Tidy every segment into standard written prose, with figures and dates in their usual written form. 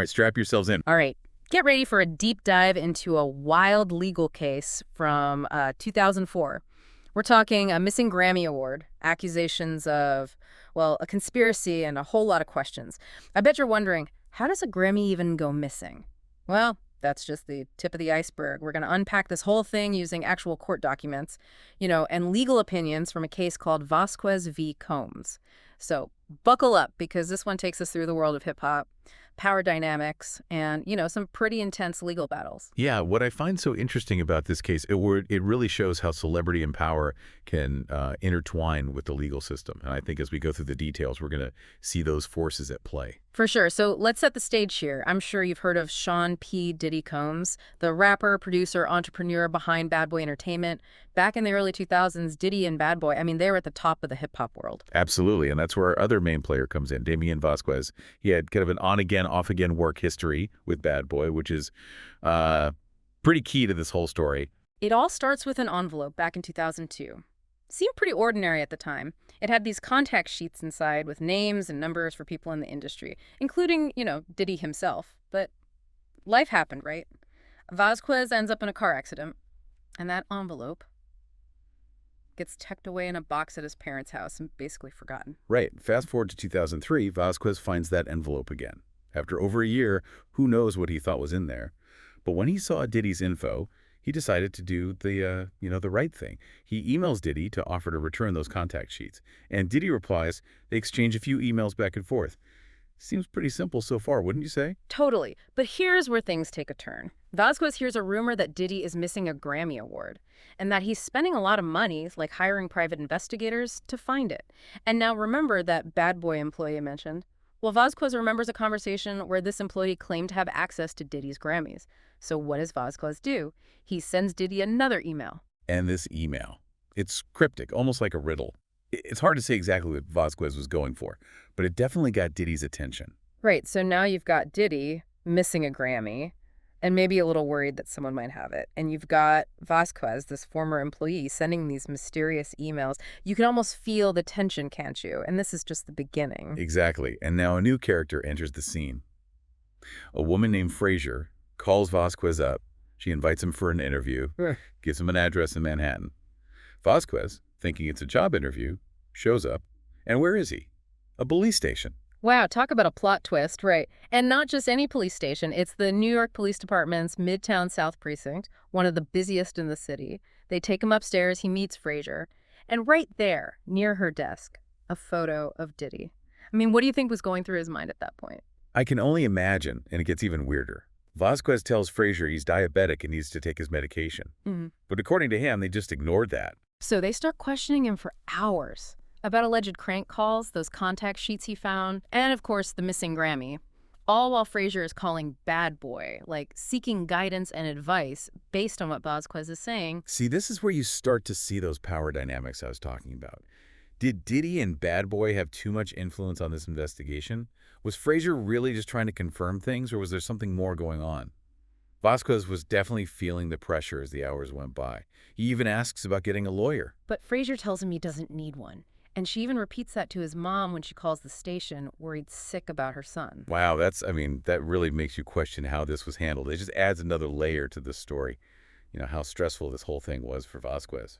right, strap yourselves in. All right. Get ready for a deep dive into a wild legal case from 2004. We're talking a missing Grammy Award, accusations of, well, a conspiracy, and a whole lot of questions. I bet you're wondering, how does a Grammy even go missing? Well, that's just the tip of the iceberg. We're going to unpack this whole thing using actual court documents, and legal opinions from a case called Vazquez v. Combs. So buckle up, because this one takes us through the world of hip-hop, power dynamics, and, some pretty intense legal battles. Yeah, what I find so interesting about this case, it really shows how celebrity and power can intertwine with the legal system. And I think as we go through the details, we're going to see those forces at play. For sure. So let's set the stage here. I'm sure you've heard of Sean P. Diddy Combs, the rapper, producer, entrepreneur behind Bad Boy Entertainment. Back in the early 2000s, Diddy and Bad Boy, they were at the top of the hip-hop world. Absolutely, and that's where our other main player comes in, Damien Vazquez. He had kind of an on-again, off-again work history with Bad Boy, which is pretty key to this whole story. It all starts with an envelope back in 2002. Seemed pretty ordinary at the time. It had these contact sheets inside with names and numbers for people in the industry, including, Diddy himself. But life happened, right? Vazquez ends up in a car accident, and that envelope gets tucked away in a box at his parents' house and basically forgotten. Right. Fast forward to 2003, Vazquez finds that envelope again. After over a year, who knows what he thought was in there. But when he saw Diddy's info, he decided to do the right thing. He emails Diddy to offer to return those contact sheets. And Diddy replies. They exchange a few emails back and forth. Seems pretty simple so far, wouldn't you say? Totally. But here's where things take a turn. Vazquez hears a rumor that Diddy is missing a Grammy Award, and that he's spending a lot of money, like hiring private investigators, to find it. And now remember that Bad Boy employee I mentioned? Well, Vazquez remembers a conversation where this employee claimed to have access to Diddy's Grammys. So what does Vazquez do? He sends Diddy another email. And this email, it's cryptic, almost like a riddle. It's hard to say exactly what Vazquez was going for, but it definitely got Diddy's attention. Right, so now you've got Diddy missing a Grammy, and maybe a little worried that someone might have it. And you've got Vazquez, this former employee, sending these mysterious emails. You can almost feel the tension, can't you? And this is just the beginning. Exactly. And now a new character enters the scene. A woman named Frazier calls Vazquez up. She invites him for an interview, gives him an address in Manhattan. Vazquez, thinking it's a job interview, shows up. And where is he? A police station. Wow, talk about a plot twist, right? And not just any police station. It's the New York Police Department's Midtown South Precinct, one of the busiest in the city. They take him upstairs, he meets Frazier. And right there, near her desk, a photo of Diddy. What do you think was going through his mind at that point? I can only imagine, and it gets even weirder. Vazquez tells Frazier he's diabetic and needs to take his medication. But according to him, they just ignored that. So they start questioning him for hours about alleged crank calls, those contact sheets he found, and of course the missing Grammy. All while Frazier is calling Bad Boy, like seeking guidance and advice based on what Vazquez is saying. See, this is where you start to see those power dynamics I was talking about. Did Diddy and Bad Boy have too much influence on this investigation? Was Frazier really just trying to confirm things, or was there something more going on? Vazquez was definitely feeling the pressure as the hours went by. He even asks about getting a lawyer. But Frazier tells him he doesn't need one. And she even repeats that to his mom when she calls the station, worried sick about her son. Wow, that really makes you question how this was handled. It just adds another layer to this story. How stressful this whole thing was for Vazquez.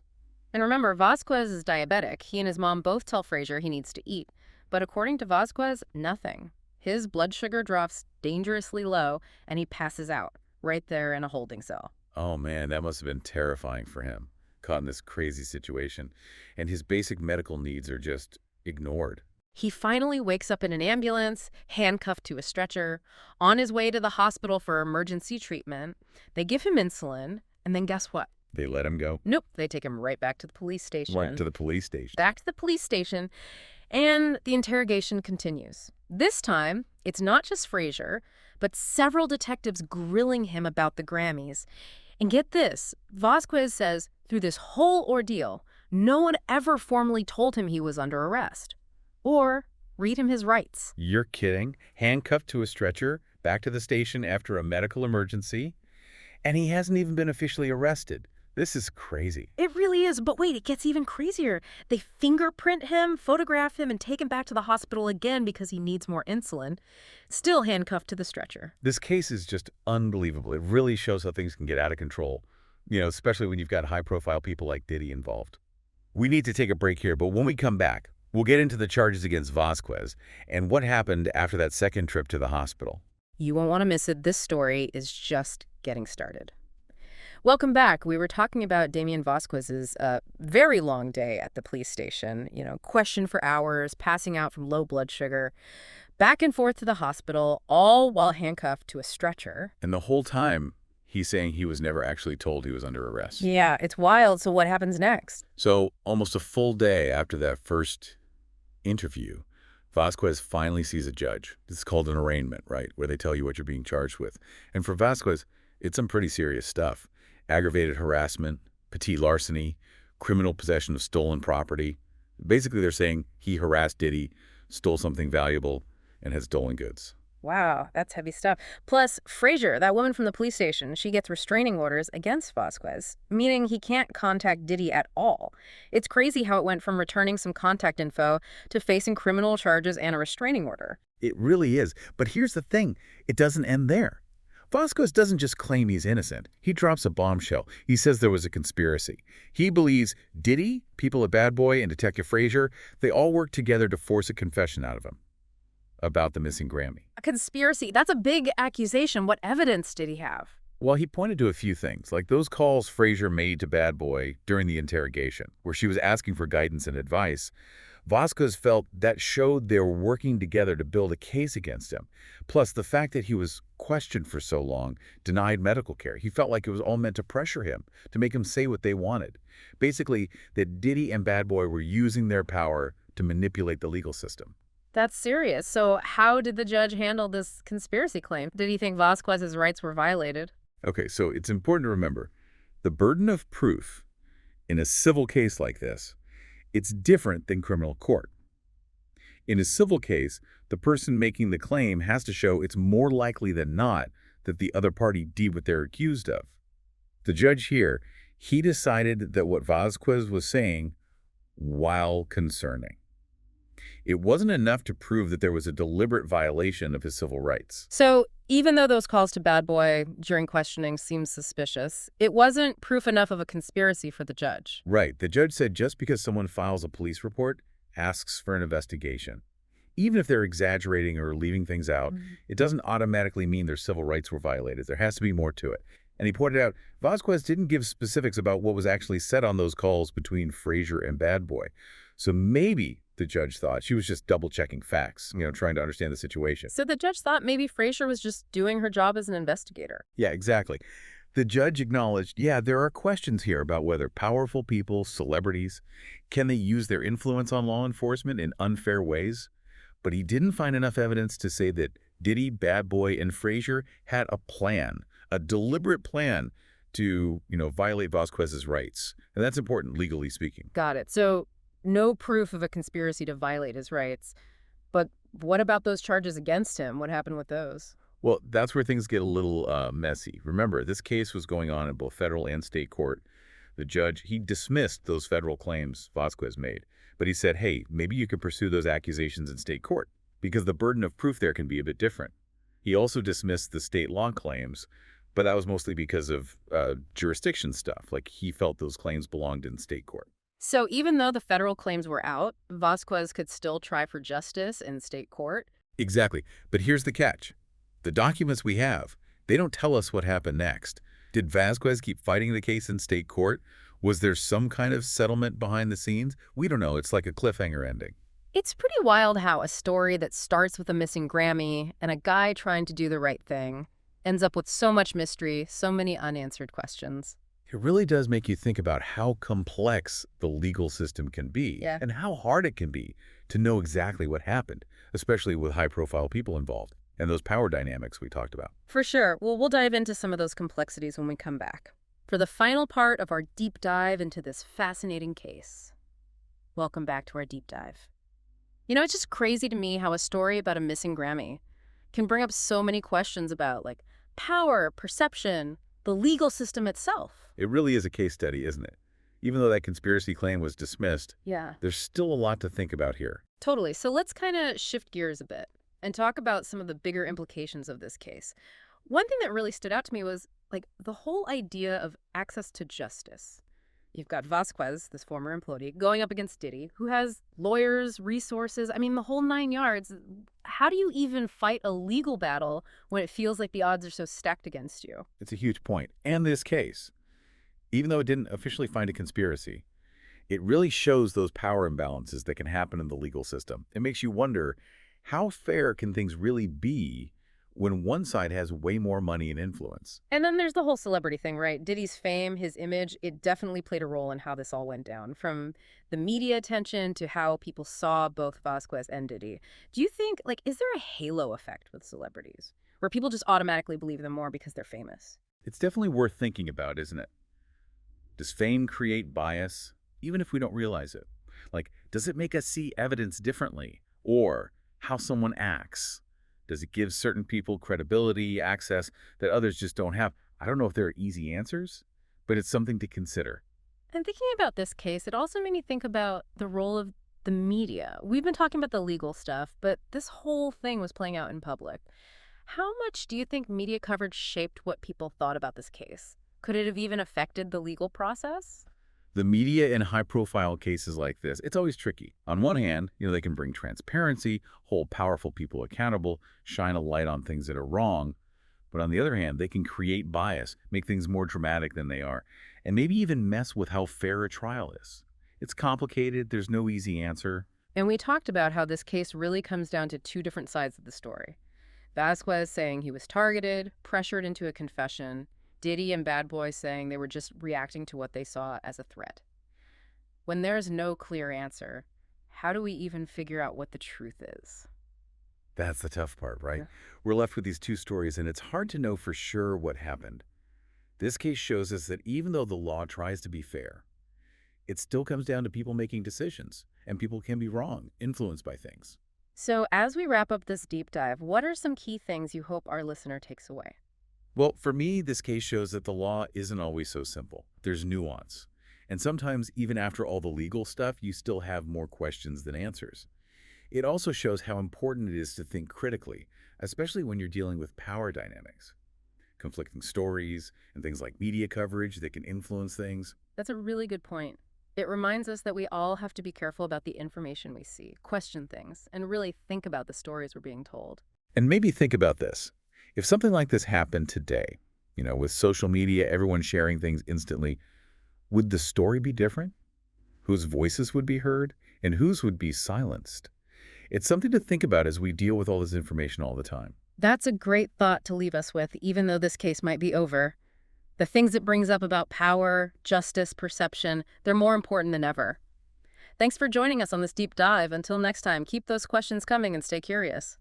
And remember, Vazquez is diabetic. He and his mom both tell Frazier he needs to eat. But according to Vazquez, nothing. His blood sugar drops dangerously low, and he passes out right there in a holding cell. Oh man, that must have been terrifying for him, caught in this crazy situation. And his basic medical needs are just ignored. He finally wakes up in an ambulance, handcuffed to a stretcher, on his way to the hospital for emergency treatment. They give him insulin, and then guess what? They let him go? Nope, they take him right back to the police station. Right to the police station. Back to the police station, and the interrogation continues. This time, it's not just Frazier, but several detectives grilling him about the Grammys. And get this, Vazquez says through this whole ordeal, no one ever formally told him he was under arrest or read him his rights. You're kidding? Handcuffed to a stretcher, back to the station after a medical emergency? And he hasn't even been officially arrested. This is crazy. It really is. But wait, it gets even crazier. They fingerprint him, photograph him, and take him back to the hospital again because he needs more insulin, still handcuffed to the stretcher. This case is just unbelievable. It really shows how things can get out of control, especially when you've got high-profile people like Diddy involved. We need to take a break here, but when we come back, we'll get into the charges against Vazquez and what happened after that second trip to the hospital. You won't want to miss it. This story is just getting started. Welcome back. We were talking about Damien Vazquez's very long day at the police station, questioned for hours, passing out from low blood sugar, back and forth to the hospital, all while handcuffed to a stretcher. And the whole time, he's saying he was never actually told he was under arrest. Yeah, it's wild. So what happens next? So almost a full day after that first interview, Vazquez finally sees a judge. This is called an arraignment, right, where they tell you what you're being charged with. And for Vazquez, it's some pretty serious stuff. Aggravated harassment, petit larceny, criminal possession of stolen property. Basically, they're saying he harassed Diddy, stole something valuable, and has stolen goods. Wow, that's heavy stuff. Plus, Frazier, that woman from the police station, she gets restraining orders against Vazquez, meaning he can't contact Diddy at all. It's crazy how it went from returning some contact info to facing criminal charges and a restraining order. It really is. But here's the thing. It doesn't end there. Vazquez doesn't just claim he's innocent. He drops a bombshell. He says there was a conspiracy. He believes Diddy, people at Bad Boy, and Detective Frazier, they all worked together to force a confession out of him about the missing Grammy. A conspiracy? That's a big accusation. What evidence did he have? Well, he pointed to a few things, like those calls Frazier made to Bad Boy during the interrogation, where she was asking for guidance and advice. Vazquez felt that showed they were working together to build a case against him. Plus, the fact that he was questioned for so long, denied medical care. He felt like it was all meant to pressure him, to make him say what they wanted. Basically, that Diddy and Bad Boy were using their power to manipulate the legal system. That's serious. So how did the judge handle this conspiracy claim? Did he think Vazquez's rights were violated? Okay, so it's important to remember, the burden of proof in a civil case like this, it's different than criminal court. In a civil case, the person making the claim has to show it's more likely than not that the other party did what they're accused of. The judge here, he decided that what Vazquez was saying, while concerning, it wasn't enough to prove that there was a deliberate violation of his civil rights. So even though those calls to Bad Boy during questioning seemed suspicious, it wasn't proof enough of a conspiracy for the judge. Right. The judge said just because someone files a police report, asks for an investigation, even if they're exaggerating or leaving things out, it doesn't automatically mean their civil rights were violated. There has to be more to it. And he pointed out, Vazquez didn't give specifics about what was actually said on those calls between Frazier and Bad Boy. So maybe the judge thought she was just double-checking facts, trying to understand the situation. So the judge thought maybe Frazier was just doing her job as an investigator. Yeah, exactly. The judge acknowledged, yeah, there are questions here about whether powerful people, celebrities, can they use their influence on law enforcement in unfair ways? But he didn't find enough evidence to say that Diddy, Bad Boy, and Frazier had a plan, a deliberate plan to, violate Vazquez's rights. And that's important, legally speaking. Got it. So no proof of a conspiracy to violate his rights. But what about those charges against him? What happened with those? Well, that's where things get a little messy. Remember, this case was going on in both federal and state court. The judge, he dismissed those federal claims Vazquez made. But he said, hey, maybe you could pursue those accusations in state court because the burden of proof there can be a bit different. He also dismissed the state law claims, but that was mostly because of jurisdiction stuff. Like he felt those claims belonged in state court. So even though the federal claims were out, Vazquez could still try for justice in state court? Exactly. But here's the catch. The documents we have, they don't tell us what happened next. Did Vazquez keep fighting the case in state court? Was there some kind of settlement behind the scenes? We don't know. It's like a cliffhanger ending. It's pretty wild how a story that starts with a missing Grammy and a guy trying to do the right thing ends up with so much mystery, so many unanswered questions. It really does make you think about how complex the legal system can be and how hard it can be to know exactly what happened, especially with high-profile people involved and those power dynamics we talked about. For sure. Well, we'll dive into some of those complexities when we come back. For the final part of our deep dive into this fascinating case. Welcome back to our deep dive. It's just crazy to me how a story about a missing Grammy can bring up so many questions about, like, power, perception, the legal system itself. It really is a case study, isn't it? Even though that conspiracy claim was dismissed, Yeah. there's still a lot to think about here. Totally. So let's kind of shift gears a bit and talk about some of the bigger implications of this case. One thing that really stood out to me was like the whole idea of access to justice. You've got Vasquez, this former employee, going up against Diddy, who has lawyers, resources, I mean, the whole 9 yards. How do you even fight a legal battle when it feels like the odds are so stacked against you? It's a huge point. And this case, even though it didn't officially find a conspiracy, it really shows those power imbalances that can happen in the legal system. It makes you wonder, how fair can things really be when one side has way more money and influence? And then there's the whole celebrity thing, right? Diddy's fame, his image, it definitely played a role in how this all went down, from the media attention to how people saw both Vasquez and Diddy. Do you think, like, is there a halo effect with celebrities where people just automatically believe them more because they're famous? It's definitely worth thinking about, isn't it? Does fame create bias, even if we don't realize it? Like, does it make us see evidence differently? Or how someone acts? Does it give certain people credibility, access that others just don't have? I don't know if there are easy answers, but it's something to consider. And thinking about this case, it also made me think about the role of the media. We've been talking about the legal stuff, but this whole thing was playing out in public. How much do you think media coverage shaped what people thought about this case? Could it have even affected the legal process? The media in high-profile cases like this, it's always tricky. On one hand, they can bring transparency, hold powerful people accountable, shine a light on things that are wrong. But on the other hand, they can create bias, make things more dramatic than they are, and maybe even mess with how fair a trial is. It's complicated. There's no easy answer. And we talked about how this case really comes down to two different sides of the story. Vasquez saying he was targeted, pressured into a confession. Diddy and Bad Boy saying they were just reacting to what they saw as a threat. When there's no clear answer, how do we even figure out what the truth is? That's the tough part, right? Yeah. We're left with these two stories, and it's hard to know for sure what happened. This case shows us that even though the law tries to be fair, it still comes down to people making decisions, and people can be wrong, influenced by things. So as we wrap up this deep dive, what are some key things you hope our listener takes away? Well, for me, this case shows that the law isn't always so simple. There's nuance. And sometimes, even after all the legal stuff, you still have more questions than answers. It also shows how important it is to think critically, especially when you're dealing with power dynamics. Conflicting stories and things like media coverage that can influence things. That's a really good point. It reminds us that we all have to be careful about the information we see, question things, and really think about the stories we're being told. And maybe think about this. If something like this happened today, with social media, everyone sharing things instantly, would the story be different? Whose voices would be heard and whose would be silenced? It's something to think about as we deal with all this information all the time. That's a great thought to leave us with, even though this case might be over. The things it brings up about power, justice, perception, they're more important than ever. Thanks for joining us on this deep dive. Until next time, keep those questions coming and stay curious.